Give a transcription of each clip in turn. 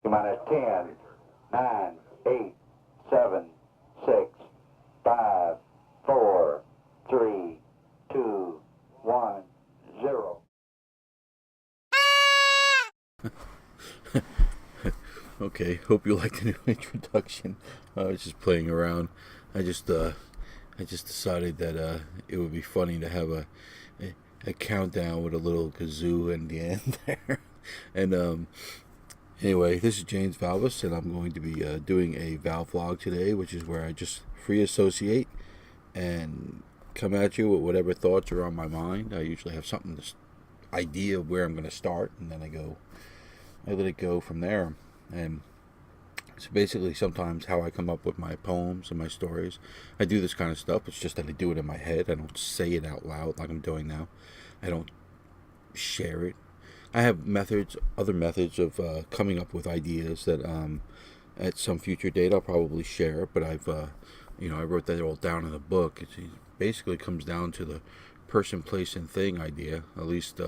Minus 10, 9, 8, 7, 6, 5, 4, 3, 2, 1, 0. Okay, hope you liked the new introduction. I was just playing around. I just decided that it would be funny to have a countdown with a little kazoo in the end there. And anyway, this is James Valvis, and I'm going to be doing a Valve vlog today, which is where I just free associate and come at you with whatever thoughts are on my mind. I usually have something idea of where I'm going to start, and then I let it go from there. And it's basically sometimes how I come up with my poems and my stories. I do this kind of stuff. It's just that I do it in my head. I don't say it out loud like I'm doing now. I don't share it. I have other methods of coming up with ideas that at some future date I'll probably share. But I wrote that all down in the book. It basically comes down to the person, place, and thing idea. At least,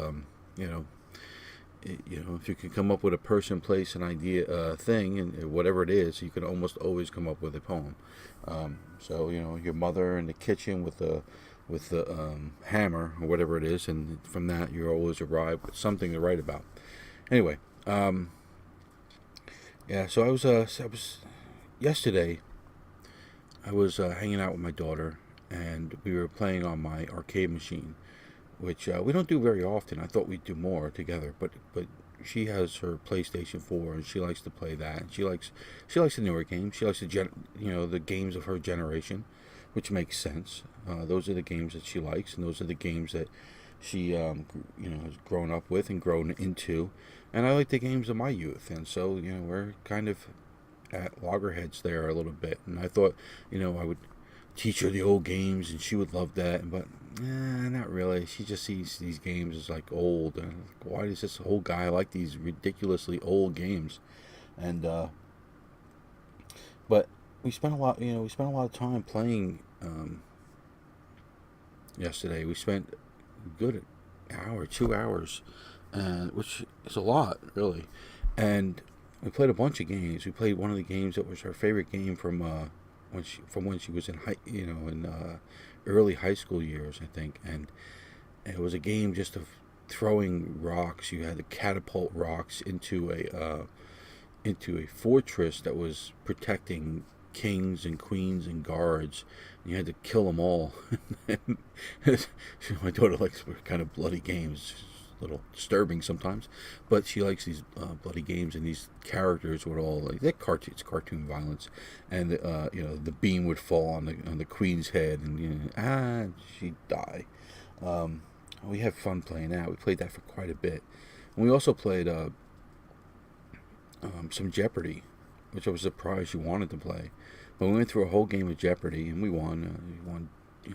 if you can come up with a person, place, an idea, thing, and whatever it is, you can almost always come up with a poem. Your mother in the kitchen with the hammer or whatever it is, and from that you always arrive with something to write about. Anyway, yeah. So I was yesterday. I was hanging out with my daughter, and we were playing on my arcade machine, which we don't do very often. I thought we'd do more together, but she has her PlayStation 4 and she likes to play that. And she likes the newer games. She likes the games of her generation, which makes sense. Those are the games that she likes, and those are the games that she has grown up with and grown into. And I like the games of my youth, and so we're kind of at loggerheads there a little bit. And I thought I would teach her the old games, and she would love that. But not really. She just sees these games as like old. And why does this whole guy like these ridiculously old games? And but we spent a lot. We spent a lot of time playing. Yesterday, we spent a good hour, 2 hours, which is a lot, really. And we played a bunch of games. We played one of the games that was her favorite game from when she was in early high school years, I think. And it was a game just of throwing rocks. You had to catapult rocks into a fortress that was protecting kings and queens and guards. And you had to kill them all. My daughter likes kind of bloody games. A little disturbing sometimes, but she likes these bloody games, and these characters would all like they're cartoons, cartoon violence, and the beam would fall on the queen's head, and she'd die. We had fun playing that. We played that for quite a bit, and we also played some Jeopardy, which I was surprised you wanted to play. But we went through a whole game of Jeopardy, and we won. We won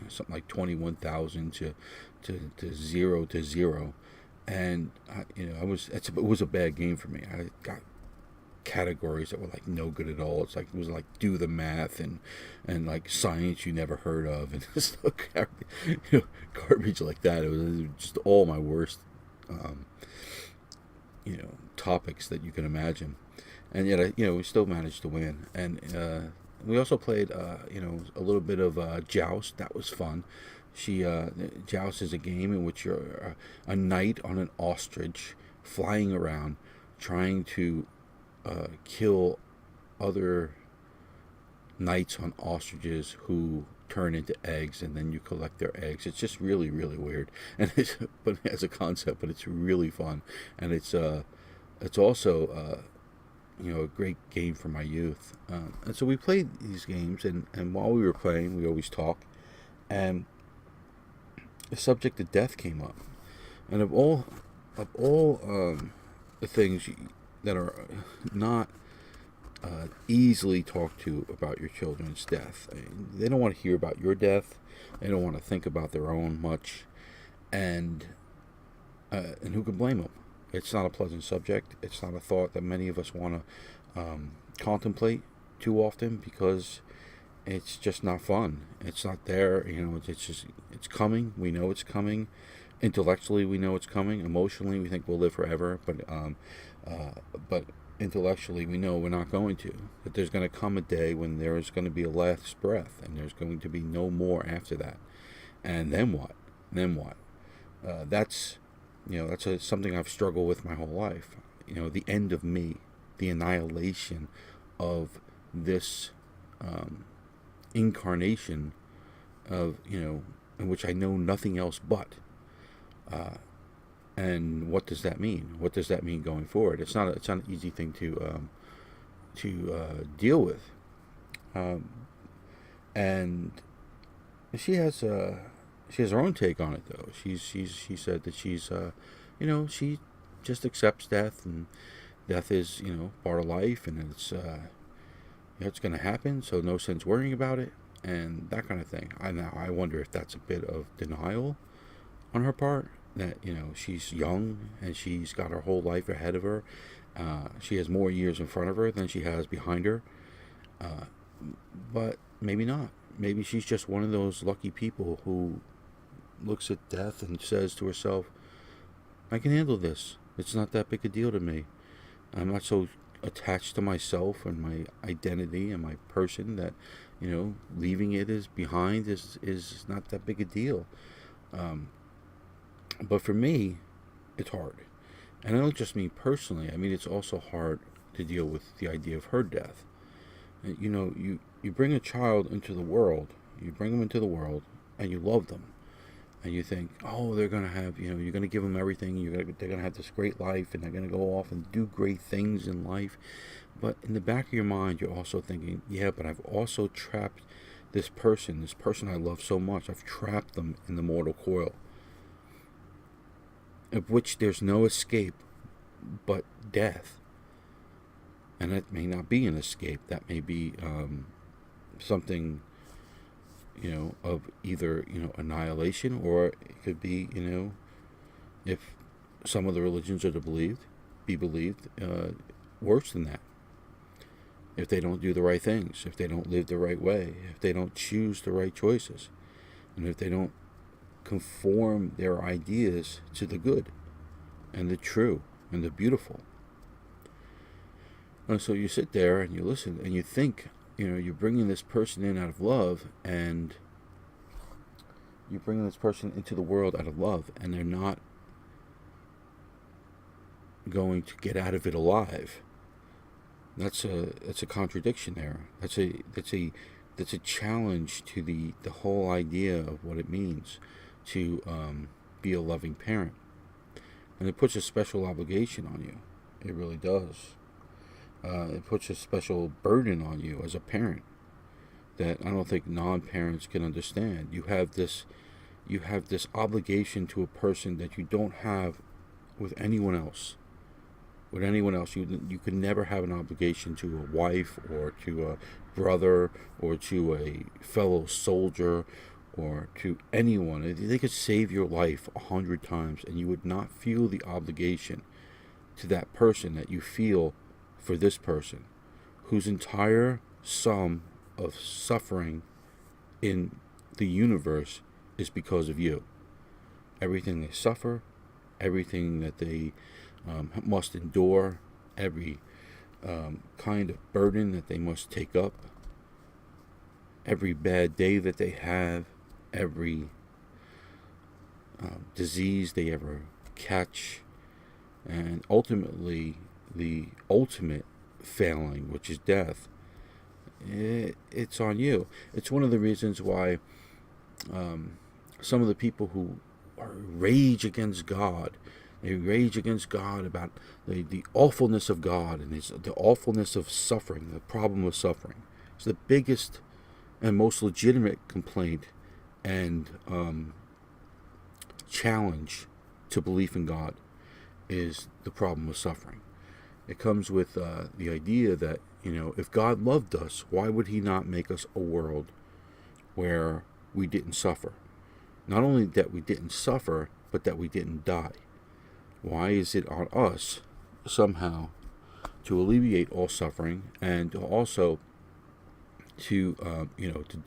something like 21,000 to 0 and it was a bad game for me. I got categories that were like no good at all. It was like do the math and like science you never heard of, and just garbage like that. It was just all my worst topics that you can imagine, and yet we still managed to win. And we also played a little bit of Joust. That was fun. Joust is a game in which you're a knight on an ostrich flying around trying to kill other knights on ostriches who turn into eggs, and then you collect their eggs. It's just really, really weird, and but as a concept, but it's really fun, and it's also a great game for my youth. And so we played these games, and while we were playing, we always talk, and the subject of death came up, and of all the things that are not easily talked to about your children's death. I mean, they don't want to hear about your death. They don't want to think about their own much, and who can blame them? It's not a pleasant subject. It's not a thought that many of us want to contemplate too often, because it's just not fun. It's not there. It's coming. We know it's coming. Intellectually, we know it's coming. Emotionally, we think we'll live forever. But intellectually we know we're not going to. That there's going to come a day when there is going to be a last breath, and there's going to be no more after that. And then what? Then what? That's something I've struggled with my whole life. The end of me, the annihilation of this incarnation of in which I know nothing else but. And what does that mean? What does that mean going forward? It's not an easy thing to deal with. And she has her own take on it, though. She said that she just accepts death, and death is part of life, and it's going to happen, so no sense worrying about it, and that kind of thing. I wonder if that's a bit of denial on her part, that she's young and she's got her whole life ahead of her. She has more years in front of her than she has behind her. But maybe not. Maybe she's just one of those lucky people who looks at death and says to herself, I can handle this. It's not that big a deal to me. I'm not so attached to myself and my identity and my person that, leaving it is behind is not that big a deal. But for me, it's hard. And I don't just mean personally. I mean, it's also hard to deal with the idea of her death. You bring a child into the world. You bring them into the world, and you love them. And you think, oh, they're going to have, you're going to give them everything. They're going to have this great life, and they're going to go off and do great things in life. But in the back of your mind, you're also thinking, yeah, but I've also trapped this person I love so much. I've trapped them in the mortal coil, of which there's no escape but death. And that may not be an escape. That may be something, of either, annihilation, or it could be, if some of the religions are to be believed, worse than that. If they don't do the right things, if they don't live the right way, if they don't choose the right choices, and if they don't conform their ideas to the good and the true and the beautiful. And so you sit there and you listen and you think, you're bringing this person in out of love, and you're bringing this person into the world out of love, and they're not going to get out of it alive. That's a contradiction there. That's a challenge to the whole idea of what it means to be a loving parent. And it puts a special obligation on you. It really does. It puts a special burden on you as a parent that I don't think non-parents can understand. You have this obligation to a person that you don't have with anyone else. With anyone else, you could never have an obligation to a wife, or to a brother, or to a fellow soldier, or to anyone. They could save your life 100 times, and you would not feel the obligation to that person that you feel for this person, whose entire sum of suffering in the universe is because of you. Everything they suffer, everything that they must endure, every kind of burden that they must take up, every bad day that they have, every disease they ever catch, and ultimately the ultimate failing, which is death. It's on you. It's one of the reasons why some of the people who rage against God, they rage against God about the awfulness of God and the awfulness of suffering, the problem of suffering. It's the biggest and most legitimate complaint and challenge to belief in God is the problem of suffering. It comes with the idea that, if God loved us, why would he not make us a world where we didn't suffer? Not only that we didn't suffer, but that we didn't die. Why is it on us somehow to alleviate all suffering, and also to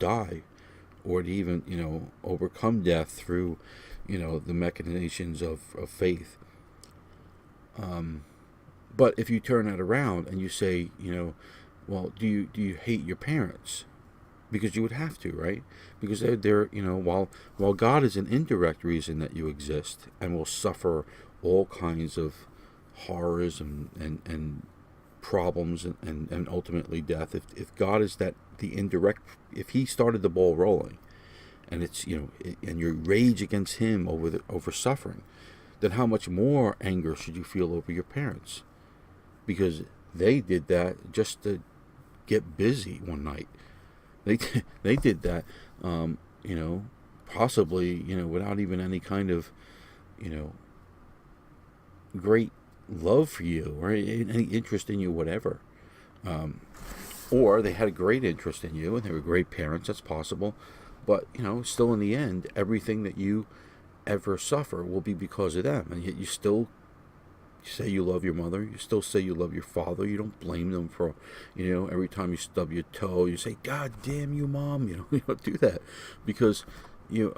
die, or to even overcome death through the machinations of faith? But if you turn that around and you say, well, do you hate your parents? Because you would have to, right? Because they're while God is an indirect reason that you exist and will suffer all kinds of horrors and problems and ultimately death. If God is the indirect, if He started the ball rolling, and it's and you rage against Him over suffering, then how much more anger should you feel over your parents? Because they did that just to get busy one night. They did that, possibly, without even any kind of, great love for you or any interest in you, whatever. Or they had a great interest in you and they were great parents. That's possible, but still in the end, everything that you ever suffer will be because of them, and yet you still say you love your mother, you still say you love your father, you don't blame them for, every time you stub your toe, you say, God damn you, Mom, you don't do that, because you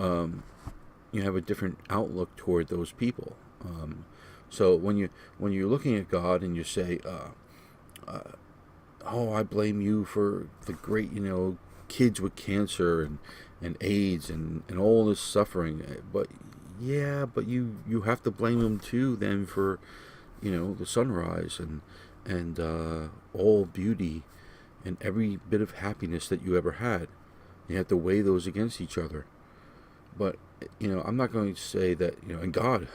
have a different outlook toward those people. So when you're looking at God and you say, oh, I blame you for the great, kids with cancer and AIDS and all this suffering, but you have to blame them too then for the sunrise and all beauty and every bit of happiness that you ever had. You have to weigh those against each other. But I'm not going to say that and God,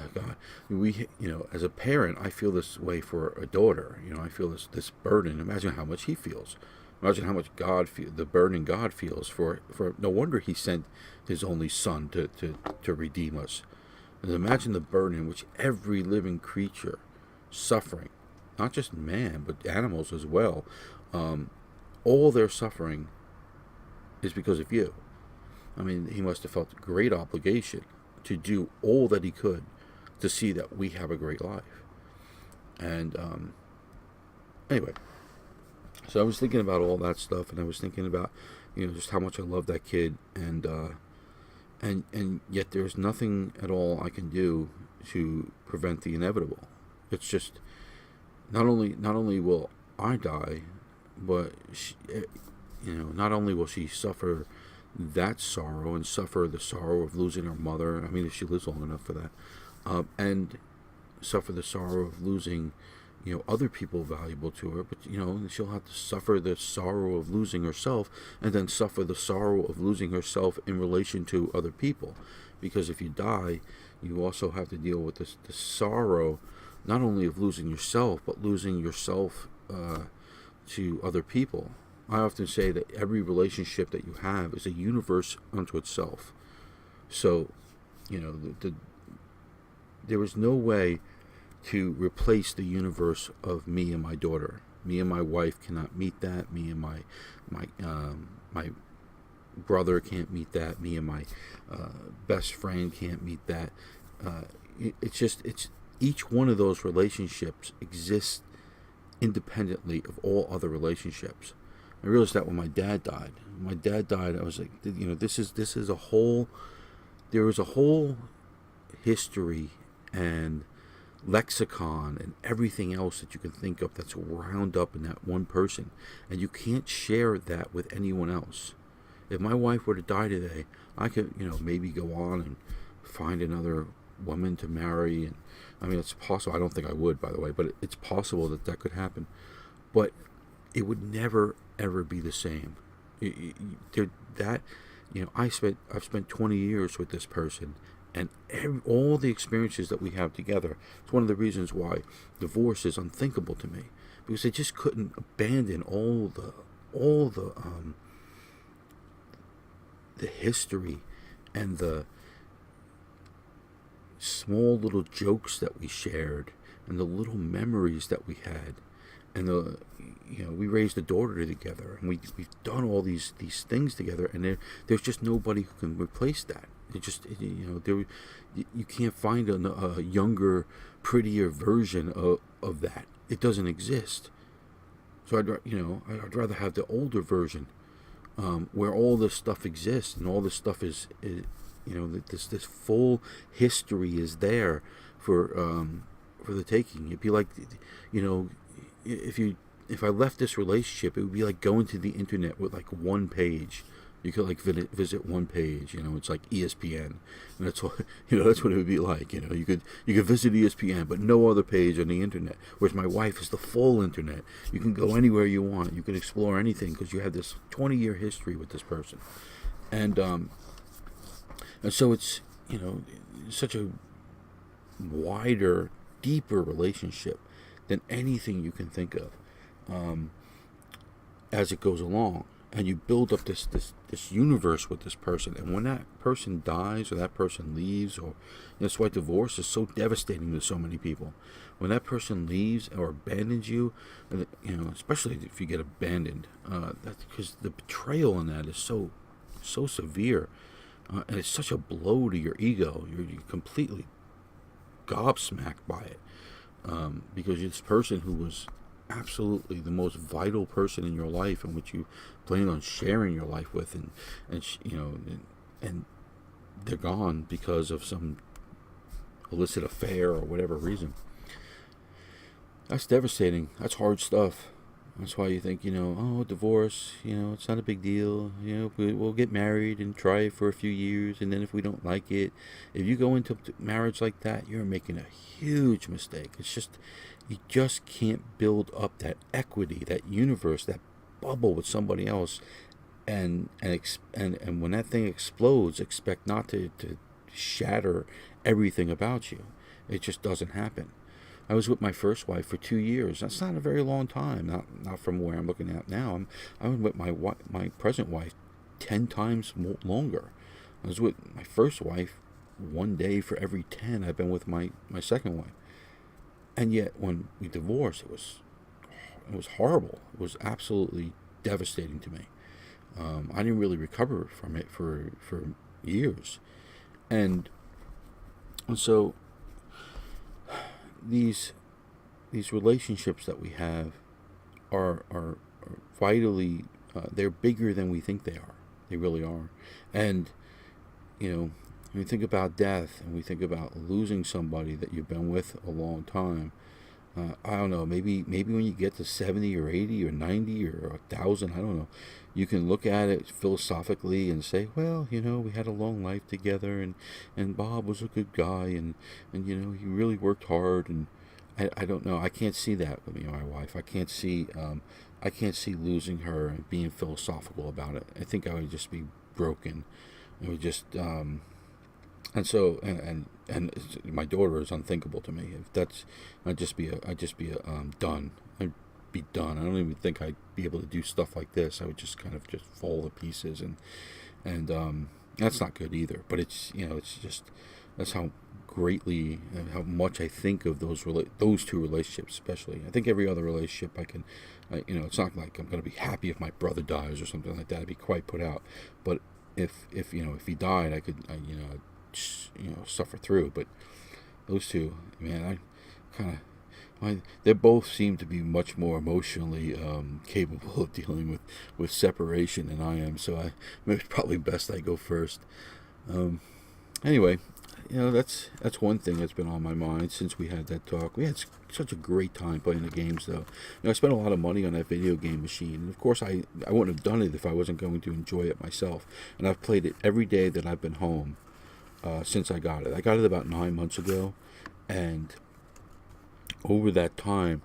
we as a parent, I feel this way for a daughter. I feel this burden. Imagine how much He feels. Imagine how much the burden God feels for. No wonder He sent His only Son to redeem us. And imagine the burden which every living creature suffering, not just man, but animals as well, all their suffering is because of you. I mean, He must have felt a great obligation to do all that He could to see that we have a great life. And anyway, so I was thinking about all that stuff, and I was thinking about, just how much I love that kid, and yet there's nothing at all I can do to prevent the inevitable. It's just not only will I die, but she, not only will she suffer that sorrow and suffer the sorrow of losing her mother. I mean, if she lives long enough for that, and suffer the sorrow of losing, other people valuable to her. But she'll have to suffer the sorrow of losing herself, and then suffer the sorrow of losing herself in relation to other people. Because if you die, you also have to deal with the sorrow, not only of losing yourself, but losing yourself to other people. I often say that every relationship that you have is a universe unto itself. So, there is no way to replace the universe of me and my daughter. Me and my wife cannot meet that. Me and my brother can't meet that. Me and my best friend can't meet that. It's each one of those relationships exists independently of all other relationships. I realized that when my dad died. When my dad died, I was like, this is a whole. There is a whole history and lexicon and everything else that you can think of that's wound up in that one person, and you can't share that with anyone else. If my wife were to die today, I could, maybe go on and find another woman to marry, and I mean, it's possible. I don't think I would, by the way, but it's possible that could happen. But it would never ever be the same. I've spent 20 years with this person, and all the experiences that we have together. It's one of the reasons why divorce is unthinkable to me, because I just couldn't abandon all the history and the small little jokes that we shared and the little memories that we had, and we raised a daughter together, and we've done all these things together, and there's just nobody who can replace that. You can't find a younger, prettier version of that. It doesn't exist. So I'd rather have the older version, where all this stuff exists and all this stuff is this full history is there for for the taking. It'd be like, you know, if I left this relationship, it would be like going to the internet with like one page. You could like visit one page. You know, it's like ESPN, and that's what that's what it would be like. You know, you could visit ESPN, but no other page on the internet. Whereas my wife is the full internet. You can go anywhere you want. You can explore anything because you have this 20-year history with this person, and so it's such a wider, deeper relationship than anything you can think of as it goes along. And you build up this universe with this person. And when that person dies or that person leaves, or that's why divorce is so devastating to so many people. When that person leaves or abandons you, especially if you get abandoned, that's because the betrayal in that is so severe. And it's such a blow to your ego. You're completely gobsmacked by it, because you're this person who was absolutely the most vital person in your life, and which you planned on sharing your life with, and they're gone because of some illicit affair or whatever reason. That's devastating. That's hard stuff. That's why you think, divorce, it's not a big deal. We'll get married and try it for a few years, and then if we don't like it, if you go into marriage like that, you're making a huge mistake. It's just, you just can't build up that equity, that universe, that bubble with somebody else, and when that thing explodes, expect not to shatter everything about you. It just doesn't happen. I was with my first wife for 2 years. That's not a very long time. Not from where I'm looking at now. I was with my present wife 10 times longer. I was with my first wife 1 day for every 10 I've been with my second wife. And yet, when we divorced, it was horrible. It was absolutely devastating to me. I didn't really recover from it for years, and so these relationships that we have are vitally, they're bigger than we think they are. They really are. And when we think about death and we think about losing somebody that you've been with a long time, I don't know, maybe when you get to 70 or 80 or 90 or 1,000, I don't know, you can look at it philosophically and say, well, we had a long life together, and Bob was a good guy, and he really worked hard, and I don't know, I can't see that with me and my wife. I can't see losing her and being philosophical about it. I think I would just be broken. It would just and so my daughter is unthinkable to me. If that's, I'd just be done. I'd be done. I don't even think I'd be able to do stuff like this. I would just kind of just fall to pieces, and that's not good either. But it's it's just, that's how greatly and how much I think of those two relationships, especially. I think every other relationship it's not like I'm going to be happy if my brother dies or something like that. I'd be quite put out. But if he died, I could suffer through. But those two, man, they both seem to be much more emotionally capable of dealing with separation than I am. So it's probably best I go first. Anyway, that's one thing that's been on my mind since we had that talk. We had such a great time playing the games, though. I spent a lot of money on that video game machine, and of course I wouldn't have done it if I wasn't going to enjoy it myself. And I've played it every day that I've been home since I got it. I got it about 9 months ago, and over that time,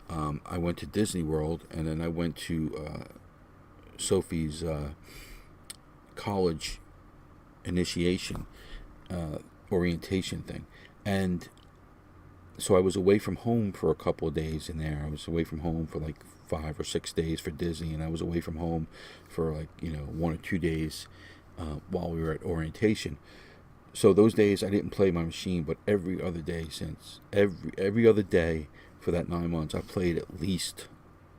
I went to Disney World, and then I went to Sophie's college initiation orientation thing, and so I was away from home for a couple of days in there. I was away from home for like 5 or 6 days for Disney, and I was away from home for 1 or 2 days while we were at orientation. So those days I didn't play my machine, but every other day every other day for that 9 months, I played at least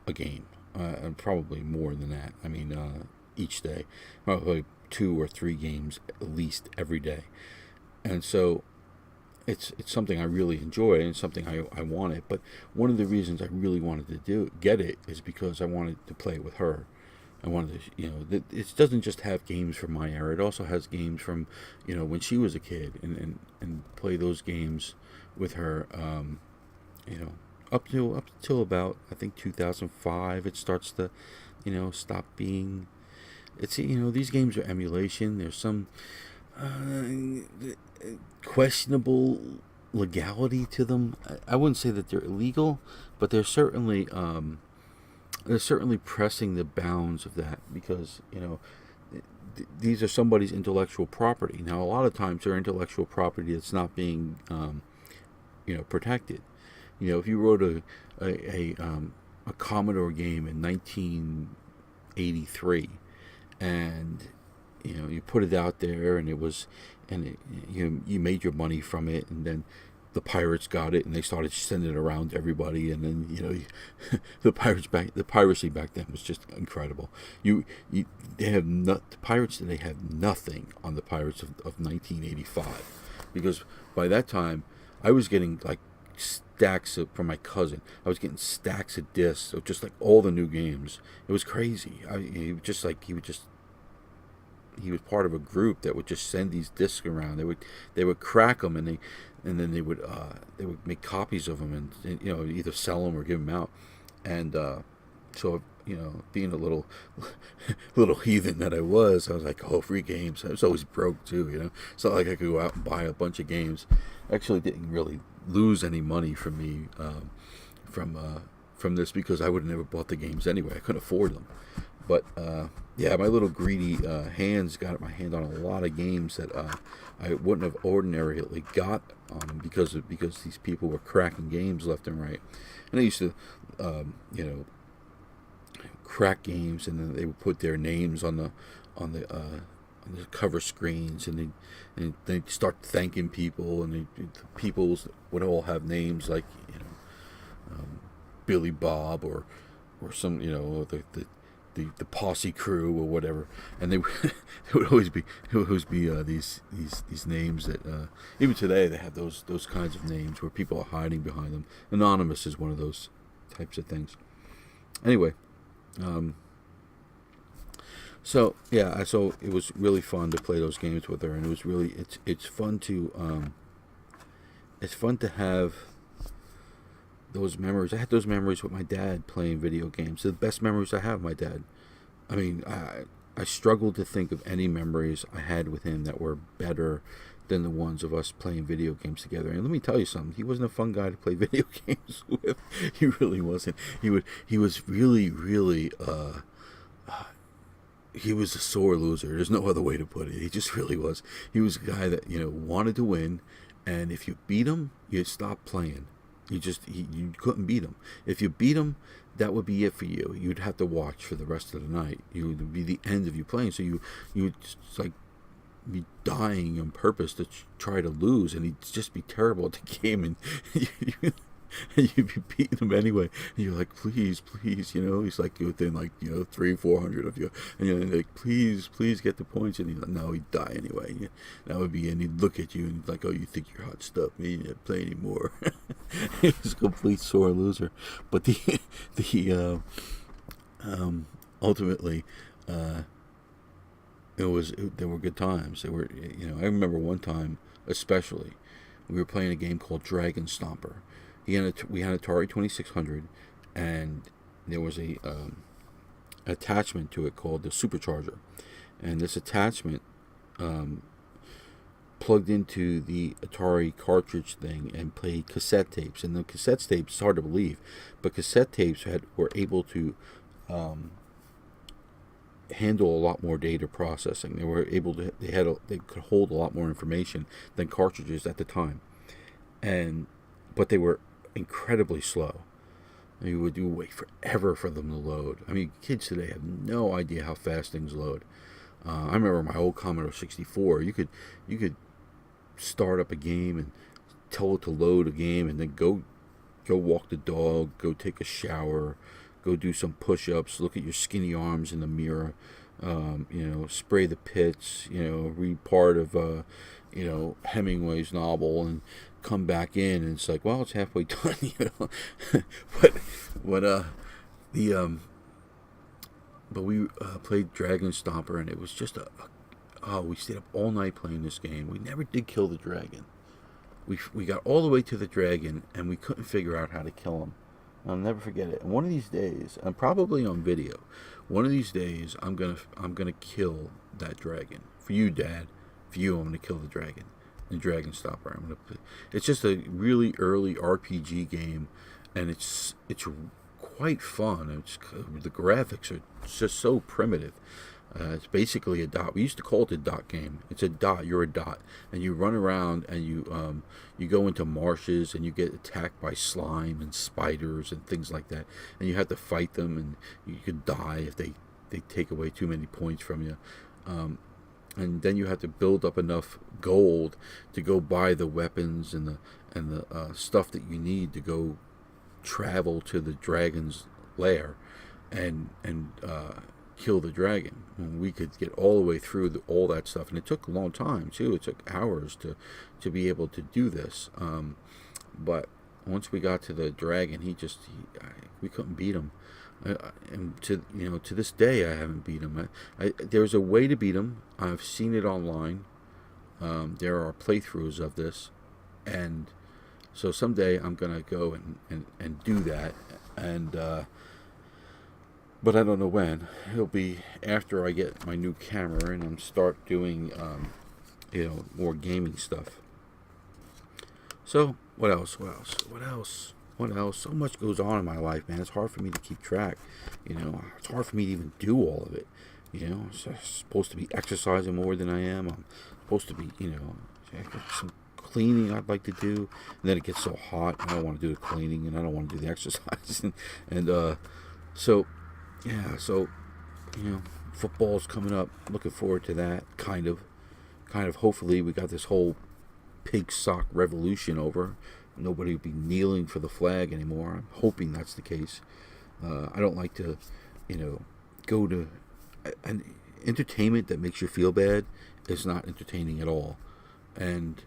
a game, and probably more than that. I mean, each day, probably 2 or 3 games at least every day. And so it's something I really enjoy, and it's something I wanted. But one of the reasons I really wanted to get it is because I wanted to play it with her. I wanted to, it doesn't just have games from my era. It also has games from, when she was a kid, and play those games with her. you know, up till about, I think, 2005, it starts to, stop being. It's, these games are emulation. There's some questionable legality to them. I wouldn't say that they're illegal, but they're certainly pressing the bounds of that, because these are somebody's intellectual property. Now, a lot of times they're intellectual property that's not being protected. If you wrote a Commodore game in 1983, and you put it out there, and you made your money from it, and then the pirates got it, and they started sending it around to everybody, and then the piracy back then was just incredible. They have the pirates, they have nothing on the pirates of 1985, because by that time I was getting like stacks from my cousin. I was getting stacks of discs of just like all the new games. It was crazy. He was part of a group that would just send these discs around. They would crack them, and then they would make copies of them, and either sell them or give them out. And so being a little little heathen that I was like, oh, free games. I was always broke too. It's not like I could go out and buy a bunch of games. Actually, didn't really lose any money from me from this, because I would have never bought the games anyway. I couldn't afford them. But yeah, my little greedy hands got my hand on a lot of games that I wouldn't have ordinarily got because these people were cracking games left and right. And they used to crack games, and then they would put their names on the cover screens, and they start thanking people, and the people would all have names like Billy Bob or some the posse crew or whatever, and they would always be these names that even today they have those kinds of names where people are hiding behind them. Anonymous is one of those types of things. Anyway, so yeah, so it was really fun to play those games with her, and it was really it's fun to have those memories. I had those memories with my dad playing video games. They're the best memories I have with my dad. I mean, I struggled to think of any memories I had with him that were better than the ones of us playing video games together. And let me tell you something, he wasn't a fun guy to play video games with. He really wasn't. He was really, really, he was a sore loser. There's no other way to put it. He just really was. He was a guy that, wanted to win, and if you beat him, you stopped playing. You couldn't beat him. If you beat him, that would be it for you. You'd have to watch for the rest of the night. It would be the end of you playing. So you would just like be dying on purpose to try to lose, and he'd just be terrible at the game, and and you'd be beating him anyway. And you're like, please, he's like within 300-400 of you, and you're like, please get the points, and he's like, no, he'd die anyway. That would be, and he'd look at you and like, oh, you think you're hot stuff? Me, you don't play anymore. He's a complete sore loser. But ultimately, there were good times. There were, I remember one time especially, we were playing a game called Dragon Stomper. We had Atari 2600, and there was a attachment to it called the Supercharger, and this attachment plugged into the Atari cartridge thing and played cassette tapes. And the cassette tapes, it's hard to believe, but cassette tapes were able to handle a lot more data processing. They were able to they could hold a lot more information than cartridges at the time, but they were incredibly slow. You would wait forever for them to load. I mean, kids today have no idea how fast things load. I remember my old Commodore 64. You could start up a game and tell it to load a game, and then go walk the dog, go take a shower, go do some push-ups, look at your skinny arms in the mirror, spray the pits, read part of Hemingway's novel, and come back in, and it's like, well, it's halfway done, but we played Dragon Stomper, and it was just we stayed up all night playing this game. We never did kill the dragon. we got all the way to the dragon, and we couldn't figure out how to kill him. I'll never forget it. And one of these days, and probably on video, one of these days I'm gonna kill that dragon. For you, Dad. For you, I'm gonna kill the dragon. The Dragon Stopper. I'm gonna play. It's just a really early RPG game, and it's quite fun. The graphics are just so primitive. It's basically a dot. We used to call it a dot game. It's a dot. You're a dot, and you run around, and you go into marshes, and you get attacked by slime and spiders and things like that, and you have to fight them, and you could die if they take away too many points from you. And then you have to build up enough gold to go buy the weapons and the stuff that you need to go travel to the dragon's lair and kill the dragon. And we could get all the way through all that stuff, and it took a long time too. It took hours to be able to do this. But once we got to the dragon, we couldn't beat him. And to this day, I haven't beat him. There's a way to beat him. I've seen it online. There are playthroughs of this, and so someday I'm gonna go and do that. And but I don't know when. It'll be after I get my new camera and start doing more gaming stuff. So what else? So much goes on in my life, man. It's hard for me to keep track. It's hard for me to even do all of it. I'm supposed to be exercising more than I am. I'm supposed to be, I got some cleaning I'd like to do. And then it gets so hot, I don't want to do the cleaning, and I don't want to do the exercise. So football's coming up. Looking forward to that. Kind of. Hopefully, we got this whole pig sock revolution over. Nobody would be kneeling for the flag anymore. I'm hoping that's the case. I don't like to, go to an entertainment that makes you feel bad. Is not entertaining at all, and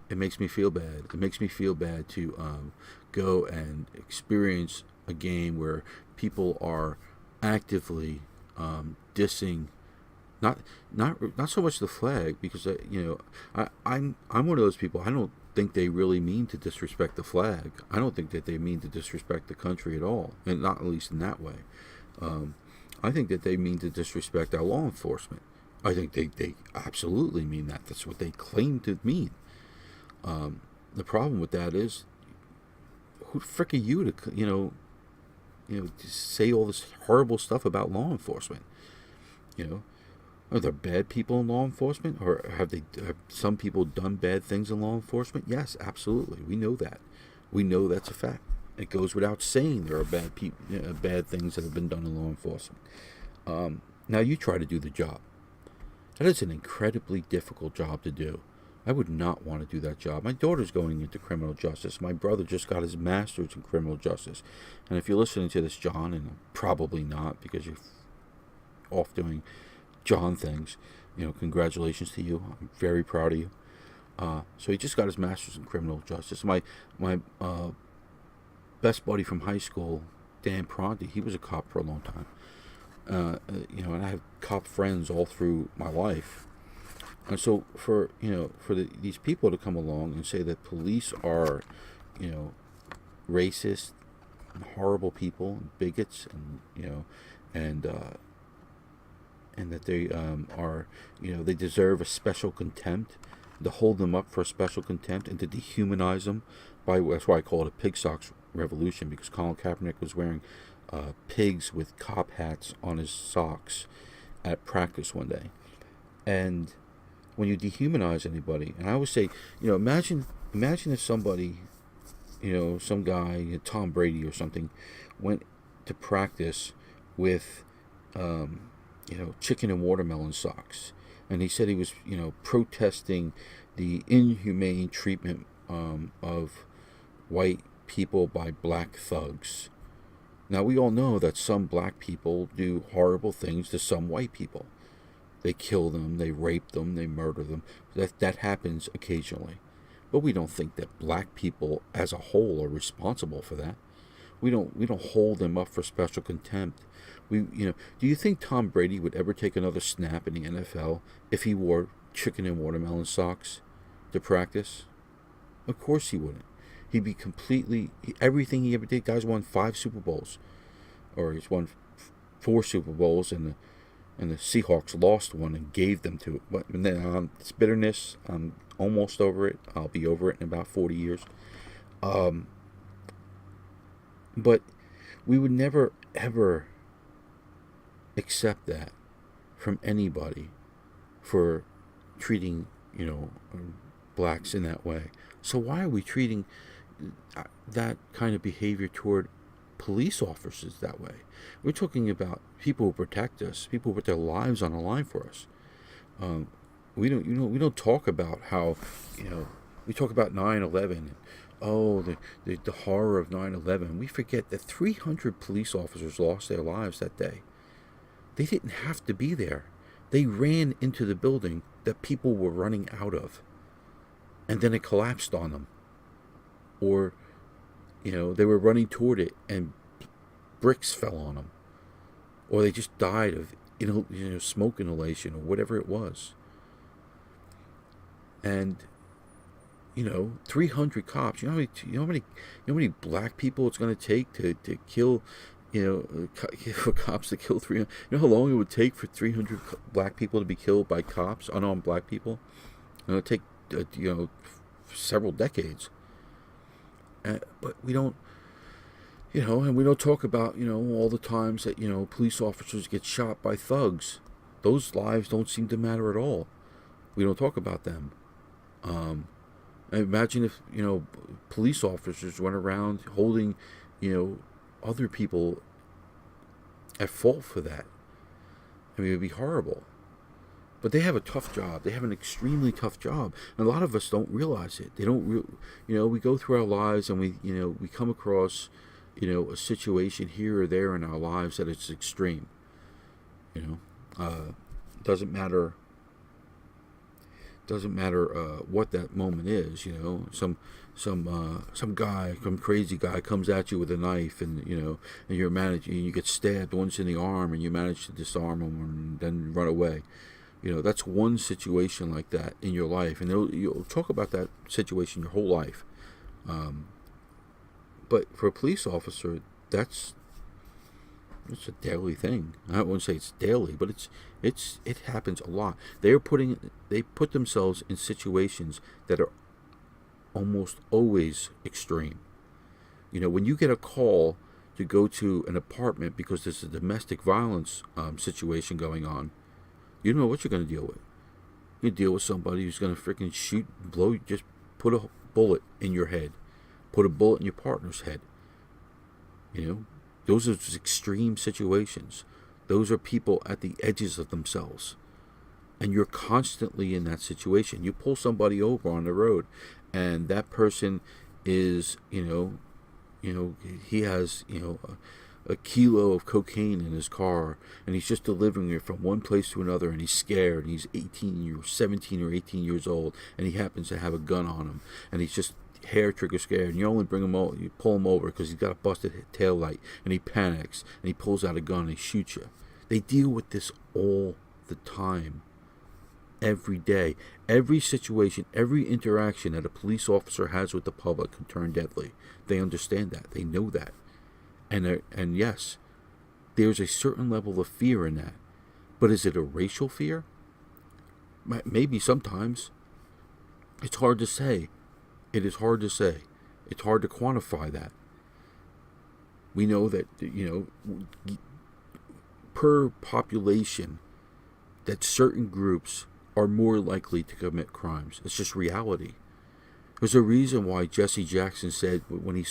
it makes me feel bad. It makes me feel bad to go and experience a game where people are actively dissing. Not so much the flag, because I'm one of those people. I don't think they really mean to disrespect the flag. I don't think that they mean to disrespect the country at all, and not at least in that way. I think that they mean to disrespect our law enforcement. I think they absolutely mean that. That's what they claim to mean. The problem with that is, who the frick are you to to say all this horrible stuff about law enforcement? Are there bad people in law enforcement, or have some people done bad things in law enforcement? Yes, absolutely. We know that. We know that's a fact. It goes without saying there are bad things that have been done in law enforcement. Now you try to do the job. That is an incredibly difficult job to do. I would not want to do that job. My daughter's going into criminal justice. My brother just got his master's in criminal justice. And if you're listening to this, John, and probably not, because you're off doing John things, congratulations to you. I'm very proud of you. So he just got his master's in criminal justice. My best buddy from high school, Dan Pronti, he was a cop for a long time. And I have cop friends all through my life. And so for these people to come along and say that police are, racist, and horrible people, and bigots, and that they are, they deserve a special contempt, to hold them up for a special contempt, and to dehumanize them. That's why I call it a pig socks revolution, because Colin Kaepernick was wearing pigs with cop hats on his socks at practice one day. And when you dehumanize anybody, and I always say, imagine if somebody, some guy, Tom Brady or something, went to practice with chicken and watermelon socks, and he said he was protesting the inhumane treatment of white people by black thugs. Now, we all know that some black people do horrible things to some white people. They kill them, they rape them, they murder them. That happens occasionally. But we don't think that black people as a whole are responsible for that. We don't hold them up for special contempt. Do you think Tom Brady would ever take another snap in the NFL if he wore chicken and watermelon socks to practice? Of course he wouldn't. He'd be completely everything he ever did. Guys won 5 Super Bowls, or he's won 4 Super Bowls, and the Seahawks lost one and gave them to it. But then it's bitterness. I'm almost over it. I'll be over it in about 40 years. But we would never ever accept that from anybody for treating blacks in that way. So why are we treating that kind of behavior toward police officers that way? We're talking about people who protect us, people who put their lives on the line for us. We don't talk about how we talk about 9/11. Oh, the horror of 9/11. We forget that 300 police officers lost their lives that day. They didn't have to be there. They ran into the building that people were running out of, and then it collapsed on them. Or, they were running toward it and bricks fell on them. Or they just died of smoke inhalation or whatever it was. And 300 cops. You know how many black people it's going to take to kill, for cops to kill 300. You know how long it would take for 300 black people to be killed by cops, unarmed black people? It would take several decades. But we don't, and we don't talk about all the times that police officers get shot by thugs. Those lives don't seem to matter at all. We don't talk about them. Imagine if police officers went around holding other people at fault for that. I mean, it would be horrible. But they have a tough job. They have an extremely tough job, and a lot of us don't realize it. They don't. We go through our lives and we come across a situation here or there in our lives that it's extreme. Doesn't matter. Doesn't matter what that moment is. Some guy, some crazy guy comes at you with a knife, and and you get stabbed once in the arm, and you manage to disarm him and then run away. That's one situation like that in your life, and you'll talk about that situation your whole life. But for a police officer, it's a daily thing. I wouldn't say it's daily, but it happens a lot. They put themselves in situations that are almost always extreme. When you get a call to go to an apartment because there's a domestic violence situation going on, you don't know what you're going to deal with. You deal with somebody who's going to freaking shoot, blow, just put a bullet in your head, put a bullet in your partner's head. Those are just extreme situations. Those are people at the edges of themselves. And you're constantly in that situation. You pull somebody over on the road, and that person is, he has, a kilo of cocaine in his car, and he's just delivering it from one place to another, and he's scared, and he's 17 or 18 years old, and he happens to have a gun on him, and he's just hair trigger scared, and you only bring him over, you pull him over because he's got a busted tail light, and he panics, and he pulls out a gun and he shoots you. They deal with this all the time, every day. Every situation, every interaction that a police officer has with the public can turn deadly. They understand that. They know that. And yes, there's a certain level of fear in that. But is it a racial fear? Maybe sometimes. It's hard to say. It is hard to say. It's hard to quantify that. We know that, per population, that certain groups are more likely to commit crimes. It's just reality. There's a reason why Jesse Jackson said when he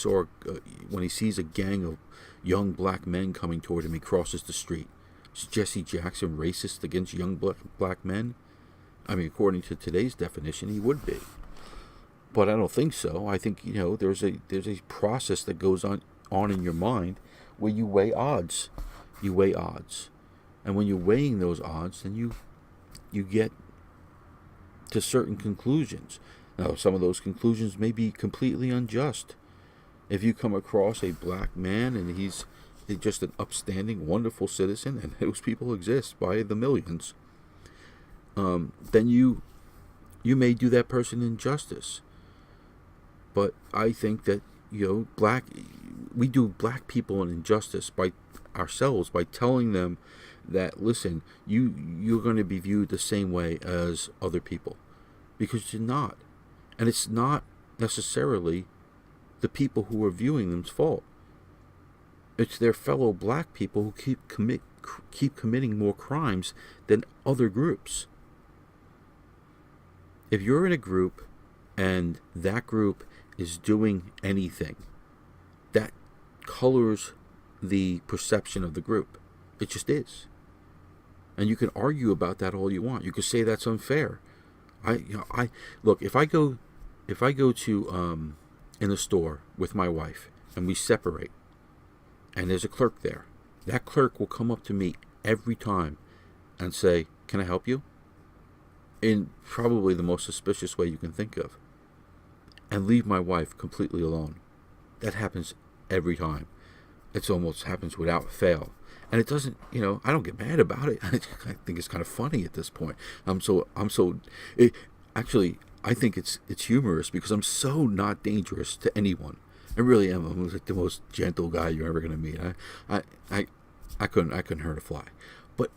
sees a gang of young black men coming toward him, he crosses the street. Is Jesse Jackson racist against young black men? I mean, according to today's definition, he would be. But I don't think so. I think there's a process that goes on in your mind where you weigh odds. You weigh odds, and when you're weighing those odds, then you get to certain conclusions. Now, some of those conclusions may be completely unjust. If you come across a black man and he's just an upstanding, wonderful citizen, and those people exist by the millions, then you may do that person injustice. But I think that, we do black people an injustice by ourselves, by telling them that, listen, you're going to be viewed the same way as other people, because you're not. And it's not necessarily the people who are viewing them's fault. It's their fellow black people who keep committing more crimes than other groups. If you're in a group and that group is doing anything, that colors the perception of the group. It just is. And you can argue about that all you want. You could say that's unfair. I look, if I go to in the store with my wife and we separate, and there's a clerk there, that clerk will come up to me every time and say, "Can I help you?" in probably the most suspicious way you can think of, and leave my wife completely alone. That happens every time. It almost happens without fail. And it doesn't, I don't get mad about it. I think it's kind of funny at this point. Actually, I think it's humorous because I'm so not dangerous to anyone. I really am. I'm like the most gentle guy you're ever going to meet. I couldn't hurt a fly. But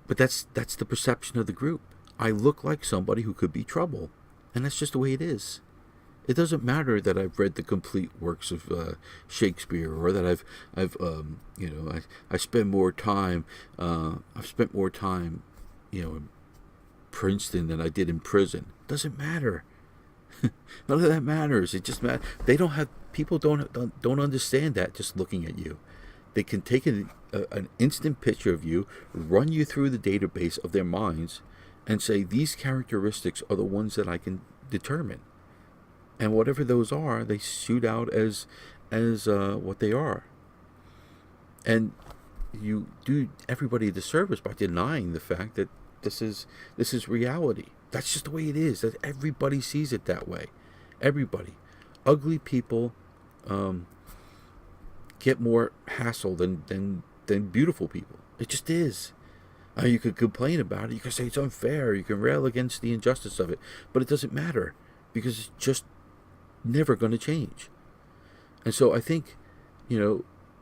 but that's the perception of the group. I look like somebody who could be trouble, and that's just the way it is. It doesn't matter that I've read the complete works of Shakespeare, or that I spend more time. I've spent more time, in Princeton than I did in prison. It doesn't matter. None of that matters. It just matters. People don't understand that just looking at you. They can take an instant picture of you, run you through the database of their minds, and say these characteristics are the ones that I can determine. And whatever those are, they shoot out as what they are. And you do everybody a disservice by denying the fact that this is reality. That's just the way it is. That everybody sees it that way. Everybody. Ugly people get more hassle than beautiful people. It just is. You could complain about it. You could say it's unfair. You can rail against the injustice of it. But it doesn't matter, because it's just never going to change. And so I think,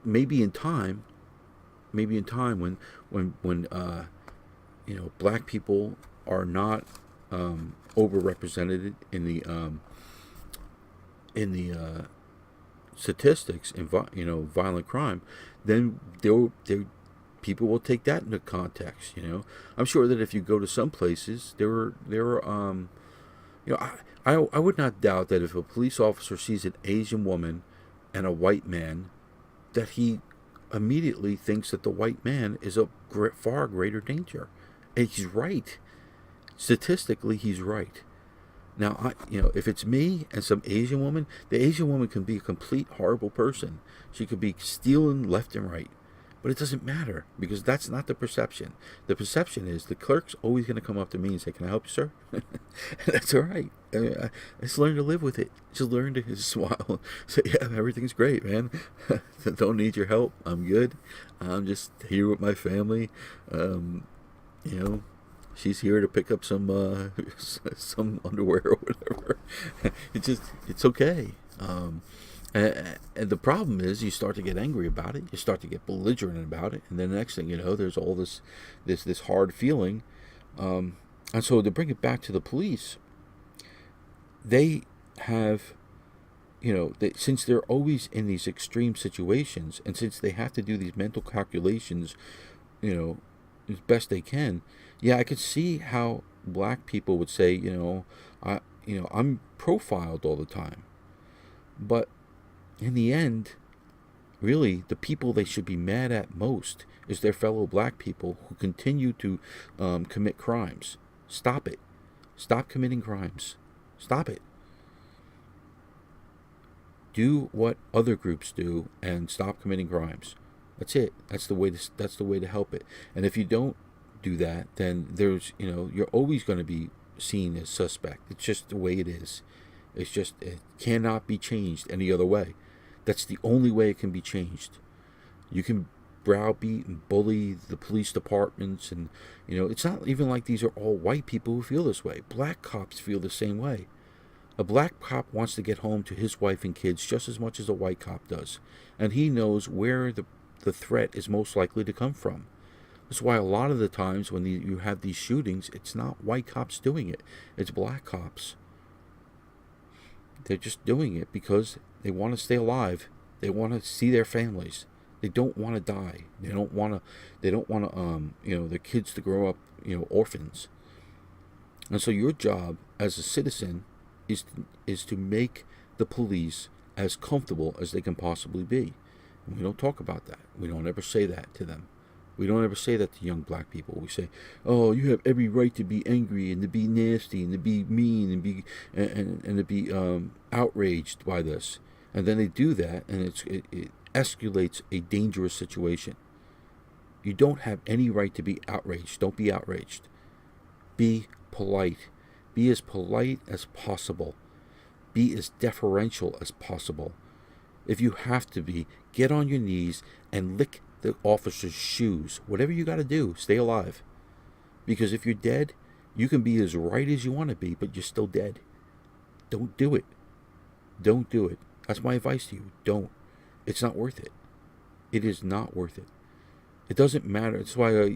maybe in time when black people are not overrepresented in the statistics in violent crime, then people will take that into context. I'm sure that if you go to some places, I would not doubt that if a police officer sees an Asian woman and a white man, that he immediately thinks that the white man is a far greater danger. And he's right. Statistically, he's right. Now, if it's me and some Asian woman, the Asian woman can be a complete horrible person. She could be stealing left and right. But it doesn't matter, because that's not the perception. The perception is the clerk's always going to come up to me and say, "Can I help you, sir?" And that's all right. I just learn to live with it. Just learn to smile. Say, "Yeah, everything's great, man. Don't need your help. I'm good. I'm just here with my family. She's here to pick up some underwear or whatever." It's okay. And the problem is, you start to get angry about it. You start to get belligerent about it, and then the next thing you know, there's all this hard feeling. And so to bring it back to the police, they have, since they're always in these extreme situations, and since they have to do these mental calculations, as best they can. Yeah, I could see how black people would say, I'm profiled all the time, but in the end, really, the people they should be mad at most is their fellow black people who continue to commit crimes. Stop it. Stop committing crimes. Stop it. Do what other groups do and stop committing crimes. That's it. That's the way to help it. And if you don't do that, then there's you're always going to be seen as suspect. It's just the way it is. It cannot be changed any other way. That's the only way it can be changed. You can browbeat and bully the police departments. And, it's not even like these are all white people who feel this way. Black cops feel the same way. A black cop wants to get home to his wife and kids just as much as a white cop does. And he knows where the threat is most likely to come from. That's why a lot of the times when you have these shootings, it's not white cops doing it. It's black cops. They're just doing it because they want to stay alive. They want to see their families. They don't want to die. They don't want to, their kids to grow up, orphans. And so your job as a citizen is to make the police as comfortable as they can possibly be. And we don't talk about that. We don't ever say that to them. We don't ever say that to young black people. We say, "Oh, you have every right to be angry and to be nasty and to be mean and to be outraged by this." And then they do that, and it escalates a dangerous situation. You don't have any right to be outraged. Don't be outraged. Be polite. Be as polite as possible. Be as deferential as possible. If you have to be, get on your knees and lick the officer's shoes. Whatever you got to do, stay alive. Because if you're dead, you can be as right as you want to be, but you're still dead. Don't do it. Don't do it. That's my advice to you. Don't. It's not worth it. It is not worth it. It doesn't matter. That's why a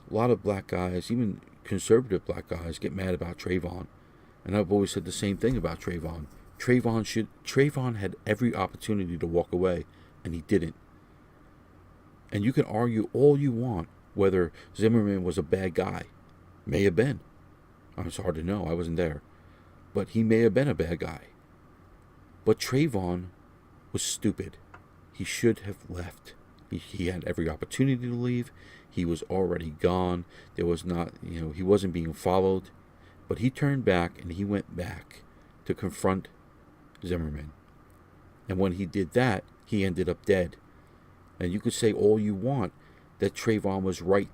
lot of black guys, even conservative black guys, get mad about Trayvon. And I've always said the same thing about Trayvon. Trayvon had every opportunity to walk away, and he didn't. And you can argue all you want whether Zimmerman was a bad guy. May have been. It's hard to know. I wasn't there. But he may have been a bad guy. But Trayvon was stupid. He should have left. He had every opportunity to leave. He was already gone. There was not, he wasn't being followed. But he turned back and he went back to confront Zimmerman. And when he did that, he ended up dead. And you could say all you want that Trayvon was right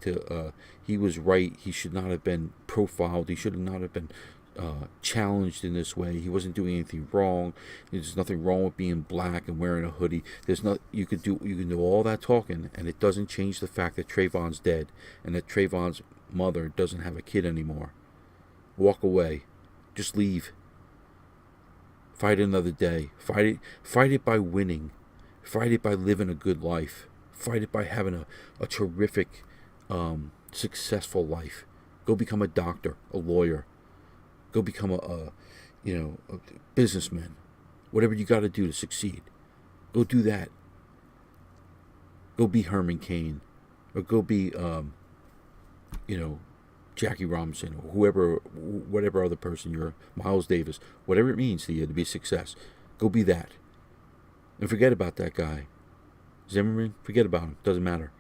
he was right. He should not have been profiled. He should not have been challenged in this way. He wasn't doing anything wrong. There's nothing wrong with being black and wearing a hoodie. You can do all that talking, and it doesn't change the fact that Trayvon's dead and that Trayvon's mother doesn't have a kid anymore. Walk away. Just leave. Fight another day. Fight it by winning. Fight it by living a good life. Fight it by having a terrific, successful life. Go become a doctor, a lawyer. Go become a businessman. Whatever you got to do to succeed. Go do that. Go be Herman Cain. Or go be, Jackie Robinson or whatever other person you're, Miles Davis. Whatever it means to you to be a success. Go be that. And forget about that guy. Zimmerman, forget about him. Doesn't matter.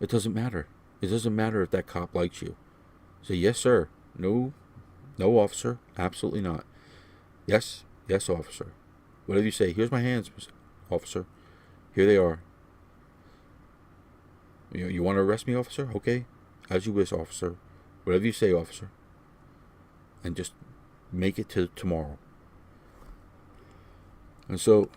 It doesn't matter. It doesn't matter if that cop likes you. Say, yes, sir. No, officer. Absolutely not. Yes, officer. Whatever you say. Here's my hands, officer. Here they are. You want to arrest me, officer? Okay. As you wish, officer. Whatever you say, officer. And just make it to tomorrow. And so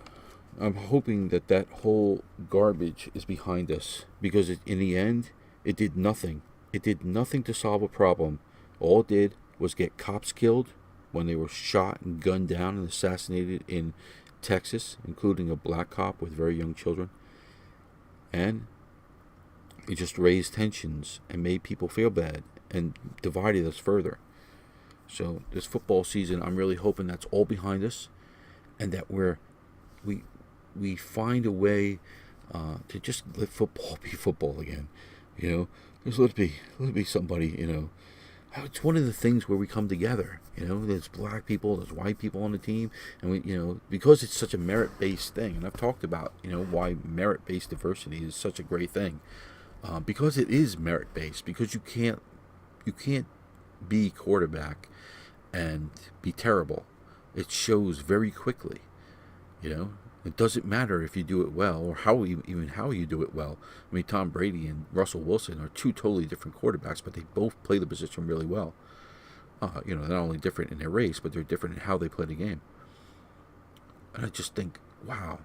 I'm hoping that whole garbage is behind us, because in the end, it did nothing. It did nothing to solve a problem. All it did was get cops killed when they were shot and gunned down and assassinated in Texas, including a black cop with very young children. And it just raised tensions and made people feel bad and divided us further. So this football season, I'm really hoping that's all behind us, and that we find a way to just let football be football again. Just let it be somebody. It's one of the things where we come together. There's black people, there's white people on the team, and we, because it's such a merit-based thing. And I've talked about, why merit-based diversity is such a great thing, because it is merit-based. Because you can't be quarterback and be terrible. It shows very quickly. It doesn't matter if you do it well or how you do it well. I mean, Tom Brady and Russell Wilson are two totally different quarterbacks, but they both play the position really well. They're not only different in their race, but they're different in how they play the game. And I just think, wow,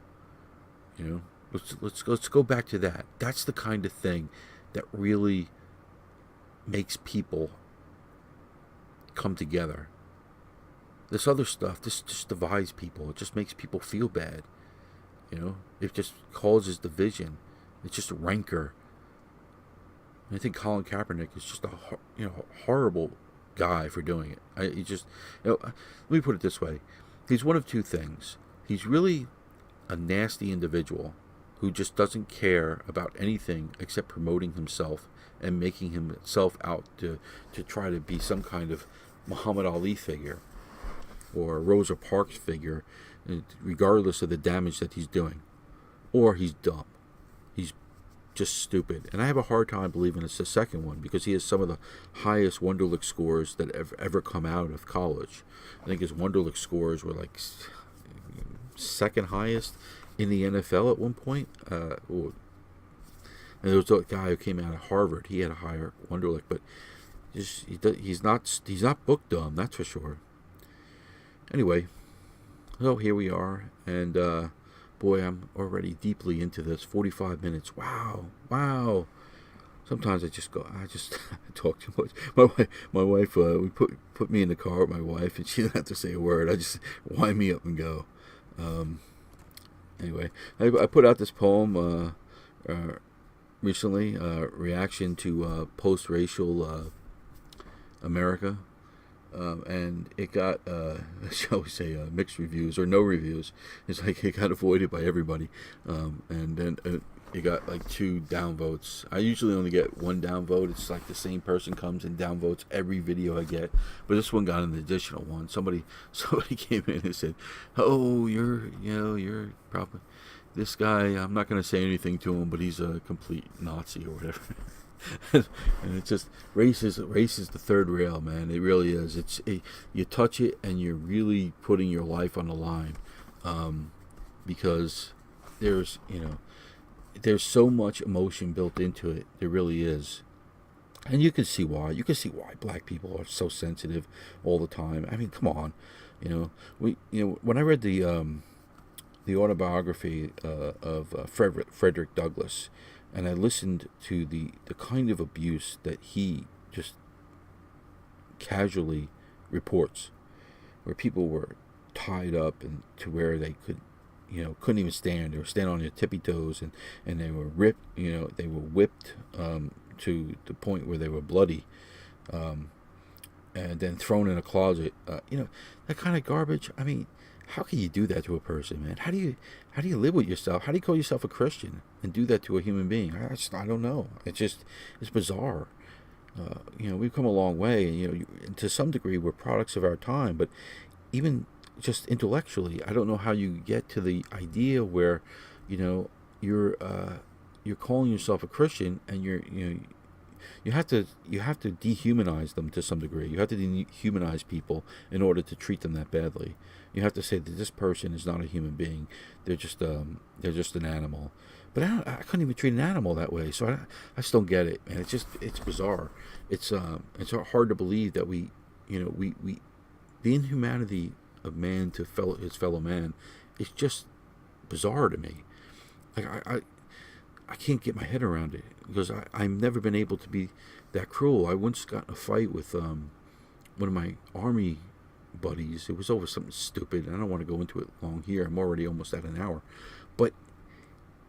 Let's go back to that. That's the kind of thing that really makes people come together. This other stuff, this just divides people. It just makes people feel bad. It just causes division. It's just rancor. And I think Colin Kaepernick is just a horrible guy for doing it. Let me put it this way: he's one of two things. He's really a nasty individual who just doesn't care about anything except promoting himself and making himself out to try to be some kind of Muhammad Ali figure or Rosa Parks figure, regardless of the damage that he's doing. Or he's dumb. He's just stupid. And I have a hard time believing it's the second one, because he has some of the highest Wonderlic scores that ever come out of college. I think his Wonderlic scores were like second highest in the NFL at one point. And there was a guy who came out of Harvard. He had a higher Wonderlic, but he's not book dumb, that's for sure. Anyway, so here we are, and boy, I'm already deeply into this. 45 minutes. Wow. Sometimes I talk too much. My wife, we put me in the car with my wife, and she didn't have to say a word. I just wind me up and go. Anyway, I put out this poem recently, reaction to post-racial America. And it got, shall we say, mixed reviews or no reviews. It's like it got avoided by everybody. And then it got like 2 downvotes. I usually only get 1 downvote. It's like the same person comes and downvotes every video I get. But this one got an additional one. Somebody came in and said, "Oh, you're probably this guy. I'm not going to say anything to him, but he's a complete Nazi or whatever." And it's just race is the third rail, man. It really is. You touch it and you're really putting your life on the line, because there's so much emotion built into it. There really is, and you can see why. You can see why black people are so sensitive all the time. I mean, come on, when I read the autobiography of Frederick Douglass. And I listened to the kind of abuse that he just casually reports, where people were tied up and to where they couldn't even stand. They were standing on their tippy toes, and they were ripped. They were whipped to the point where they were bloody, and then thrown in a closet. That kind of garbage. I mean, how can you do that to a person, man? How do you live with yourself? How do you call yourself a Christian and do that to a human being? I don't know. It's bizarre. We've come a long way, and to some degree we're products of our time. But even just intellectually, I don't know how you get to the idea where, you're calling yourself a Christian, and you have to dehumanize them to some degree. You have to dehumanize people in order to treat them that badly. You have to say that this person is not a human being. They're just an animal. But I couldn't even treat an animal that way. So I just don't get it, man. It's bizarre. It's hard to believe that we the inhumanity of man to his fellow man is just bizarre to me. Like I can't get my head around it, because I've never been able to be that cruel. I once got in a fight with one of my army buddies. It was over something stupid. I don't want to go into it long here. I'm already almost at an hour. But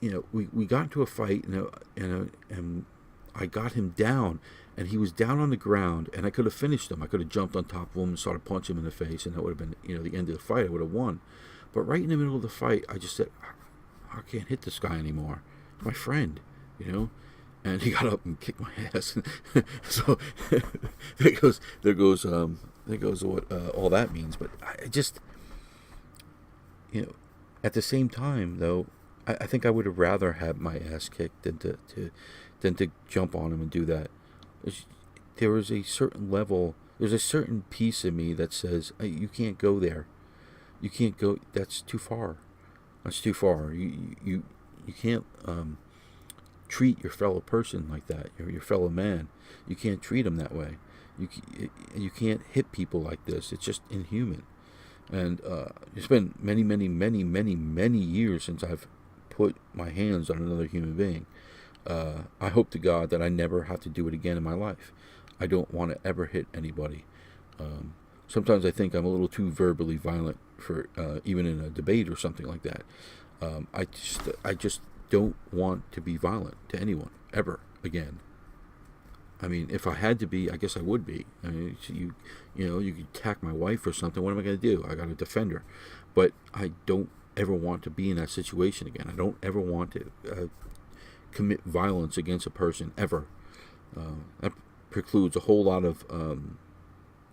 we got into a fight, and I got him down, and he was down on the ground, and I could have finished him. I could have jumped on top of him and started punching him in the face, and that would have been the end of the fight. I would have won. But right in the middle of the fight, I just said, I can't hit this guy anymore. It's my friend, and he got up and kicked my ass. So there goes what all that means. But I just, at the same time, though, I think I would have rather had my ass kicked than to jump on him and do that. There is a certain level. There's a certain piece of me that says, hey, you can't go there. You can't go. That's too far. That's too far. You can't treat your fellow person like that. Your fellow man. You can't treat him that way. You can't hit people like this. It's just inhuman. And it's been many years since I've put my hands on another human being. I hope to God that I never have to do it again in my life. I don't want to ever hit anybody. Sometimes I think I'm a little too verbally violent for even in a debate or something like that. I just don't want to be violent to anyone ever again. I mean, if I had to be, I guess I would be. I mean, you could attack my wife or something. What am I going to do? I got to defend her. But I don't ever want to be in that situation again. I don't ever want to commit violence against a person ever. That precludes a whole lot of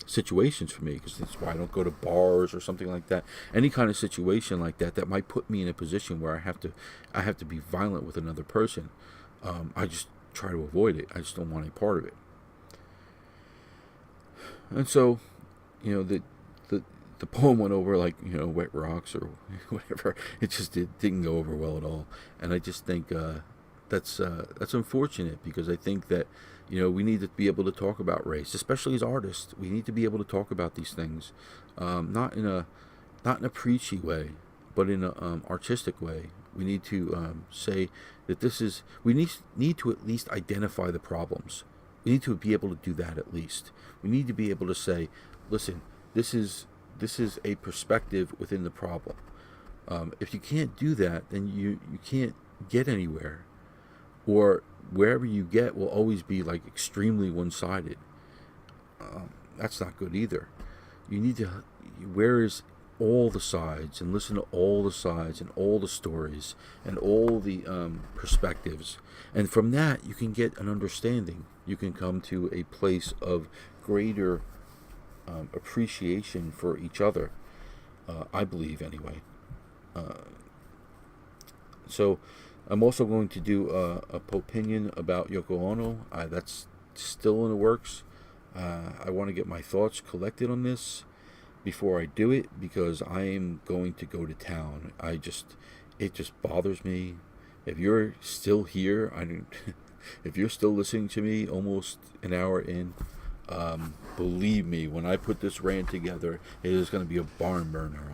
situations for me, because that's why I don't go to bars or something like that. Any kind of situation like that that might put me in a position where I have to be violent with another person. I just try to avoid it. I just don't want any part of it. And so, the poem went over like, wet rocks or whatever. It just didn't go over well at all. And I just think that's unfortunate, because I think that we need to be able to talk about race, especially as artists. We need to be able to talk about these things, not in a preachy way, but in a artistic way. We need to say that we need to at least identify the problems. We need to be able to do that at least. We need to be able to say, listen, this is a perspective within the problem. If you can't do that, then you can't get anywhere. Or wherever you get will always be like extremely one-sided. That's not good either. You need to, where is all the sides, and listen to all the sides and all the stories and all the perspectives. And from that, you can get an understanding. You can come to a place of greater appreciation for each other, I believe anyway. So I'm also going to do a opinion about Yoko Ono. That's still in the works. I want to get my thoughts collected on this before I do it, because I am going to go to town. It just bothers me. If you're still here, if you're still listening to me almost an hour in, believe me, when I put this rant together, it is going to be a barn burner.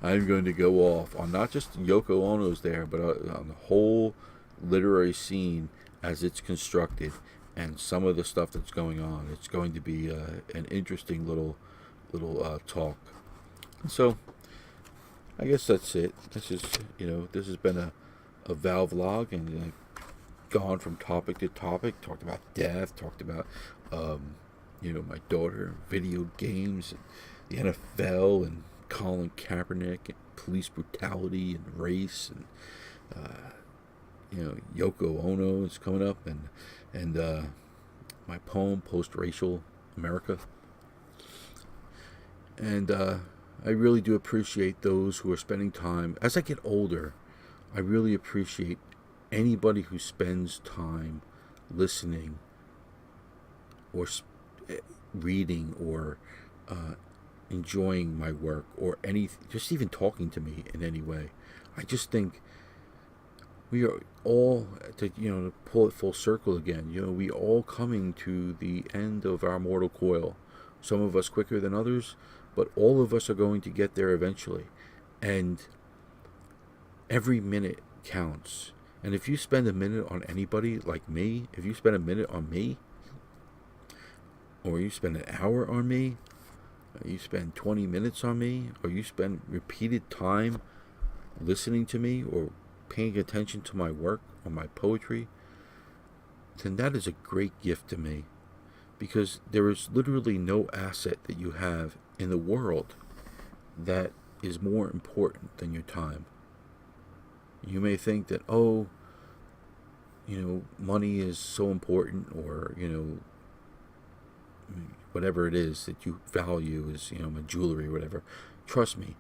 I'm going to go off on not just Yoko Ono's there, but on the whole literary scene as it's constructed, and some of the stuff that's going on. It's going to be an interesting little talk. So I guess that's it. This has been a Val vlog, and gone from topic to topic. Talked about death. Talked about my daughter, video games, and the NFL, and Colin Kaepernick, and police brutality, and race, and Yoko Ono is coming up, and my poem, Post-Racial America. And I really do appreciate those who are spending time. As I get older, I really appreciate anybody who spends time listening or reading or enjoying my work, or just even talking to me in any way. I just think we are all, to pull it full circle again, we all coming to the end of our mortal coil. Some of us quicker than others, but all of us are going to get there eventually. And every minute counts. And if you spend a minute on anybody like me, if you spend a minute on me, or you spend an hour on me, or you spend 20 minutes on me, or you spend repeated time listening to me, or paying attention to my work or my poetry, then that is a great gift to me. Because there is literally no asset that you have in the world that is more important than your time. You may think that, money is so important, or, whatever it is that you value is, my jewelry or whatever. Trust me,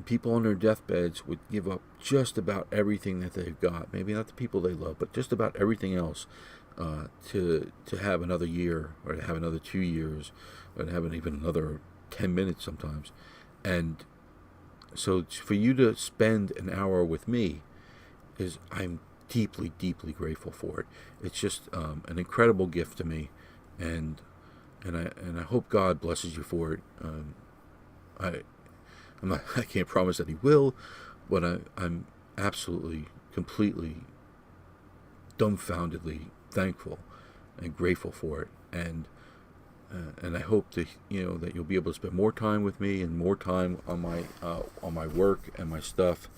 people on their deathbeds would give up just about everything that they've got. Maybe not the people they love, but just about everything else to have another year, or to have another 2 years, or to have even another 10 minutes sometimes. And so for you to spend an hour with me, I'm deeply, deeply grateful for it. It's just an incredible gift to me, and I hope God blesses you for it. I can't promise that He will, But I'm absolutely, completely, dumbfoundedly thankful and grateful for it. And I hope that that you'll be able to spend more time with me and more time on my work and my stuff.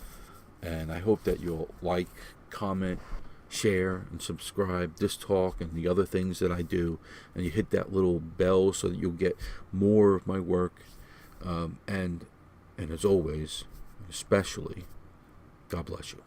And I hope that you'll like, comment, share, and subscribe this talk and the other things that I do, and you hit that little bell so that you'll get more of my work. And as always, especially, God bless you.